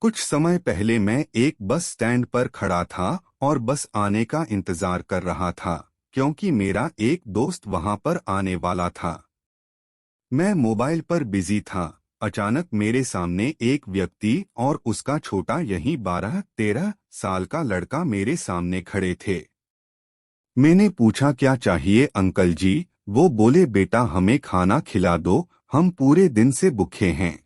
कुछ समय पहले मैं एक बस स्टैंड पर खड़ा था और बस आने का इंतजार कर रहा था क्योंकि मेरा एक दोस्त वहां पर आने वाला था। मैं मोबाइल पर बिजी था। अचानक मेरे सामने एक व्यक्ति और उसका छोटा यही 12-13 साल का लड़का मेरे सामने खड़े थे। मैंने पूछा क्या चाहिए अंकल जी। वो बोले बेटा हमें खाना खिला दो, हम पूरे दिन से भूखे हैं।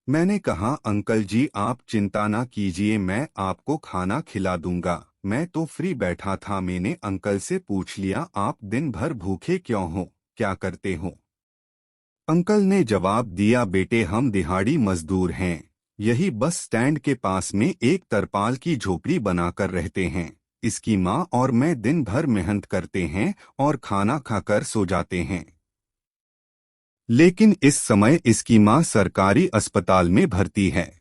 मैंने कहा अंकल जी आप चिंता ना कीजिए, मैं आपको खाना खिला दूंगा, मैं तो फ्री बैठा था। मैंने अंकल से पूछ लिया आप दिन भर भूखे क्यों हो, क्या करते हो। अंकल ने जवाब दिया बेटे हम दिहाड़ी मजदूर हैं, यही बस स्टैंड के पास में एक तरपाल की झोपड़ी बनाकर रहते हैं। इसकी माँ और मैं दिन भर मेहनत करते हैं और खाना खाकर सो जाते हैं। लेकिन इस समय इसकी माँ सरकारी अस्पताल में भर्ती है,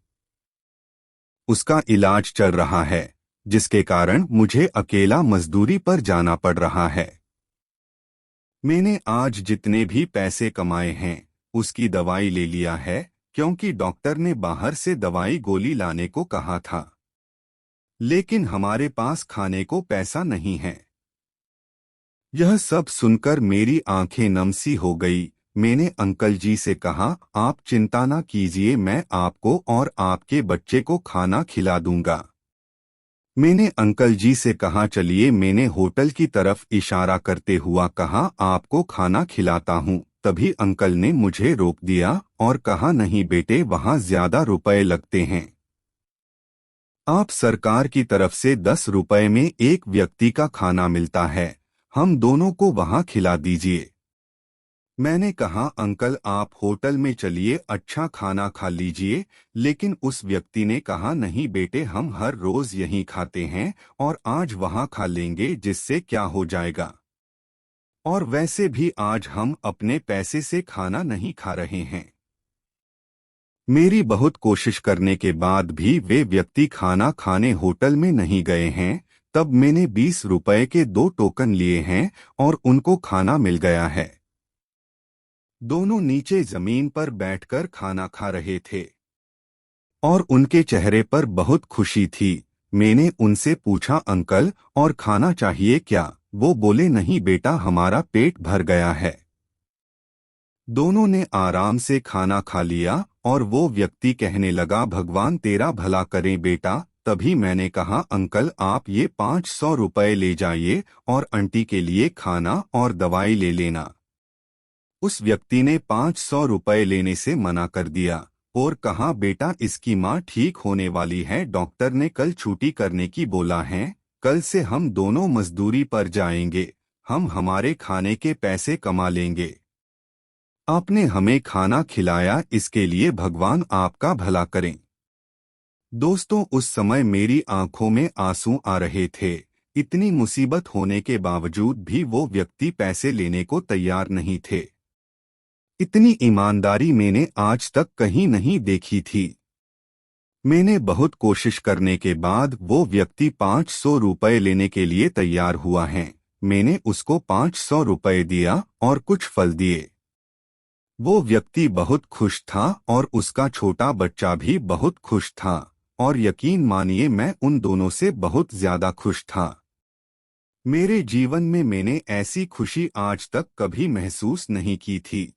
उसका इलाज चल रहा है, जिसके कारण मुझे अकेला मजदूरी पर जाना पड़ रहा है। मैंने आज जितने भी पैसे कमाए हैं उसकी दवाई ले लिया है, क्योंकि डॉक्टर ने बाहर से दवाई गोली लाने को कहा था। लेकिन हमारे पास खाने को पैसा नहीं है। यह सब सुनकर मेरी आंखें नम सी हो गई। मैंने अंकल जी से कहा आप चिंता ना कीजिए, मैं आपको और आपके बच्चे को खाना खिला दूंगा। मैंने अंकल जी से कहा चलिए, मैंने होटल की तरफ इशारा करते हुआ कहा आपको खाना खिलाता हूँ। तभी अंकल ने मुझे रोक दिया और कहा नहीं बेटे वहाँ ज्यादा रुपए लगते हैं, आप सरकार की तरफ से 10 रुपए में एक व्यक्ति का खाना मिलता है, हम दोनों को वहाँ खिला दीजिए। मैंने कहा अंकल आप होटल में चलिए अच्छा खाना खा लीजिए। लेकिन उस व्यक्ति ने कहा नहीं बेटे हम हर रोज यहीं खाते हैं और आज वहाँ खा लेंगे, जिससे क्या हो जाएगा। और वैसे भी आज हम अपने पैसे से खाना नहीं खा रहे हैं। मेरी बहुत कोशिश करने के बाद भी वे व्यक्ति खाना खाने होटल में नहीं गए हैं। तब मैंने 20 रुपए के 2 टोकन लिए हैं और उनको खाना मिल गया है। दोनों नीचे जमीन पर बैठकर खाना खा रहे थे और उनके चेहरे पर बहुत खुशी थी। मैंने उनसे पूछा अंकल और खाना चाहिए क्या। वो बोले नहीं बेटा हमारा पेट भर गया है। दोनों ने आराम से खाना खा लिया और वो व्यक्ति कहने लगा भगवान तेरा भला करे बेटा। तभी मैंने कहा अंकल आप ये 500 रुपए ले जाइए और आंटी के लिए खाना और दवाई ले लेना। उस व्यक्ति ने 500 रुपए लेने से मना कर दिया और कहा बेटा इसकी माँ ठीक होने वाली है, डॉक्टर ने कल छुट्टी करने की बोला है, कल से हम दोनों मजदूरी पर जाएंगे, हम हमारे खाने के पैसे कमा लेंगे। आपने हमें खाना खिलाया इसके लिए भगवान आपका भला करें। दोस्तों उस समय मेरी आंखों में आंसू आ रहे थे। इतनी मुसीबत होने के बावजूद भी वो व्यक्ति पैसे लेने को तैयार नहीं थे। इतनी ईमानदारी मैंने आज तक कहीं नहीं देखी थी। मैंने बहुत कोशिश करने के बाद वो व्यक्ति 500 रुपए लेने के लिए तैयार हुआ है। मैंने उसको 500 रुपए दिया और कुछ फल दिए। वो व्यक्ति बहुत खुश था और उसका छोटा बच्चा भी बहुत खुश था और यकीन मानिए मैं उन दोनों से बहुत ज्यादा खुश था। मेरे जीवन में मैंने ऐसी खुशी आज तक कभी महसूस नहीं की थी।